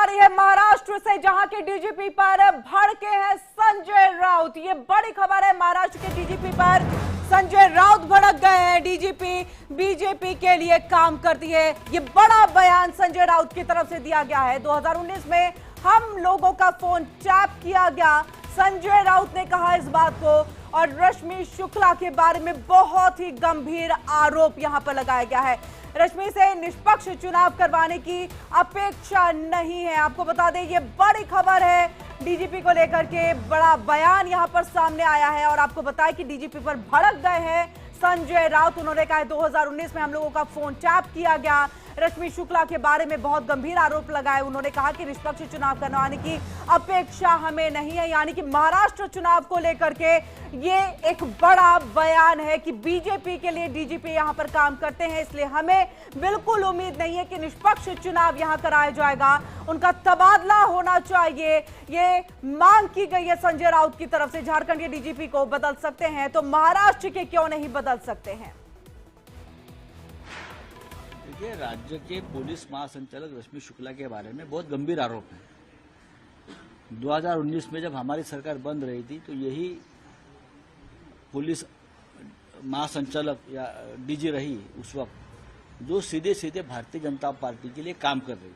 रही है महाराष्ट्र से, जहां के डीजीपी पर भड़के हैं संजय राउत। ये बड़ी खबर है, महाराष्ट्र के डीजीपी पर संजय राउत भड़क गए हैं। डीजीपी बीजेपी के लिए काम करती है, ये बड़ा बयान संजय राउत की तरफ से दिया गया है। 2019 में हम लोगों का फोन टैप किया गया, संजय राउत ने कहा इस बात को। और रश्मि शुक्ला के बारे में बहुत ही गंभीर आरोप यहां पर लगाया गया है। रश्मि से निष्पक्ष चुनाव करवाने की अपेक्षा नहीं है। आपको बता दें, ये बड़ी खबर है, डीजीपी को लेकर के बड़ा बयान यहां पर सामने आया है। और आपको बताया कि डीजीपी पर भड़क गए हैं संजय राउत। उन्होंने कहा 2019 में हम लोगों का फोन टैप किया गया। रश्मि शुक्ला के बारे में बहुत गंभीर आरोप लगाए। उन्होंने कहा कि निष्पक्ष चुनाव करवाने की अपेक्षा हमें नहीं है, यानी कि महाराष्ट्र चुनाव को लेकर के ये एक बड़ा बयान है कि बीजेपी के लिए डीजीपी यहां पर काम करते हैं, इसलिए हमें बिल्कुल उम्मीद नहीं है कि निष्पक्ष चुनाव यहां कराया जाएगा। उनका तबादला होना चाहिए, ये मांग की गई है संजय राउत की तरफ से। झारखंड के डीजीपी को बदल सकते हैं तो महाराष्ट्र के क्यों नहीं बदल सकते हैं। देखिए, राज्य के पुलिस महासंचालक रश्मि शुक्ला के बारे में बहुत गंभीर आरोप है। 2019 में जब हमारी सरकार बंद रही थी तो यही पुलिस महासंचालक या डीजी रही उस वक्त, जो सीधे सीधे भारतीय जनता पार्टी के लिए काम कर रही थी।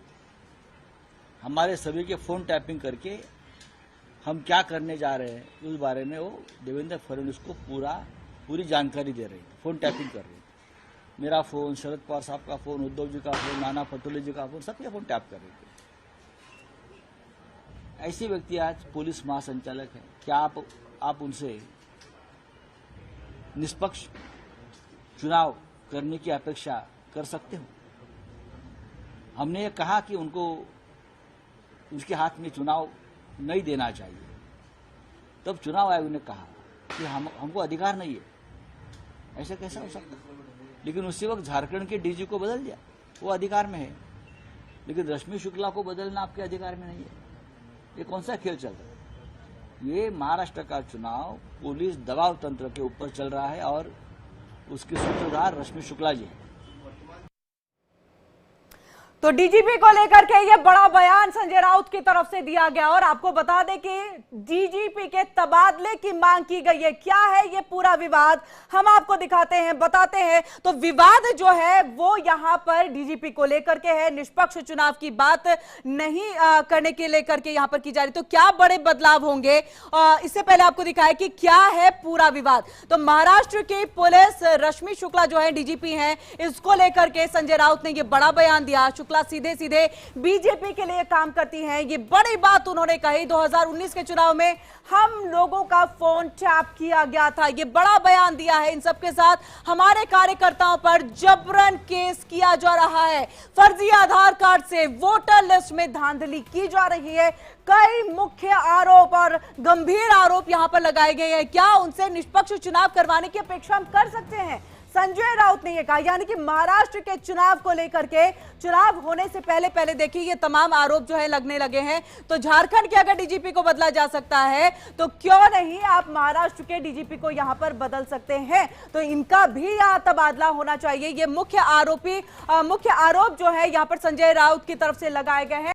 हमारे सभी के फोन टैपिंग करके हम क्या करने जा रहे हैं उस बारे में वो देवेंद्र फडणवीस को पूरी जानकारी दे रही थी, फोन टैपिंग कर रही थी। मेरा फोन, शरद पवार साहब का फोन, उद्धव जी का फोन, नाना पटोले जी का फोन, सबके फोन टैप कर रहे थे। ऐसे व्यक्ति आज पुलिस महासंचालक हैं, क्या आप उनसे निष्पक्ष चुनाव करने की अपेक्षा कर सकते हो? हमने ये कहा कि उनको उसके हाथ में चुनाव नहीं देना चाहिए, तब चुनाव आयोग ने कहा कि हमको अधिकार नहीं है। ऐसा कैसा हो सकता? लेकिन उसी वक्त झारखंड के डीजी को बदल दिया, वो अधिकार में है, लेकिन रश्मि शुक्ला को बदलना आपके अधिकार में नहीं है। ये कौन सा खेल चल रहा है? ये महाराष्ट्र का चुनाव पुलिस दबाव तंत्र के ऊपर चल रहा है और उसके सूत्रधार रश्मि शुक्ला जी हैं। तो डीजीपी को लेकर के ये बड़ा बयान संजय राउत की तरफ से दिया गया। और आपको बता दें कि डीजीपी के तबादले की मांग की गई है। क्या है ये पूरा विवाद, हम आपको दिखाते हैं, बताते हैं। तो विवाद जो है वो यहां पर डीजीपी को लेकर के है, निष्पक्ष चुनाव की बात नहीं करने के लेकर के यहां पर की जा रही। तो क्या बड़े बदलाव होंगे, इससे पहले आपको दिखाया कि क्या है पूरा विवाद। तो महाराष्ट्र की पुलिस, रश्मि शुक्ला जो है डीजीपी हैं, इसको लेकर के संजय राउत ने ये बड़ा बयान दिया। सीधे सीधे बीजेपी के लिए काम करती हैं, ये बड़ी बात उन्होंने कही। 2019 के चुनाव में हम लोगों का फोन टैप किया गया था, ये बड़ा बयान दिया है। इन सबके साथ हमारे कार्यकर्ताओं पर जबरन केस किया जा रहा है, फर्जी आधार कार्ड से वोटर लिस्ट में धांधली की जा रही है। कई मुख्य आरोप और गंभीर आरोप यहां पर लगाए गए हैं। क्या उनसे निष्पक्ष चुनाव करवाने की अपेक्षा हम कर सकते हैं? संजय राउत ने यह कहा, यानी कि महाराष्ट्र के चुनाव को लेकर के, चुनाव होने से पहले देखिए ये तमाम आरोप जो है लगने लगे हैं। तो झारखंड के अगर डीजीपी को बदला जा सकता है तो क्यों नहीं आप महाराष्ट्र के डीजीपी को यहां पर बदल सकते हैं। तो इनका भी यहां तबादला होना चाहिए। ये मुख्य आरोप जो है यहां पर संजय राउत की तरफ से लगाए गए हैं।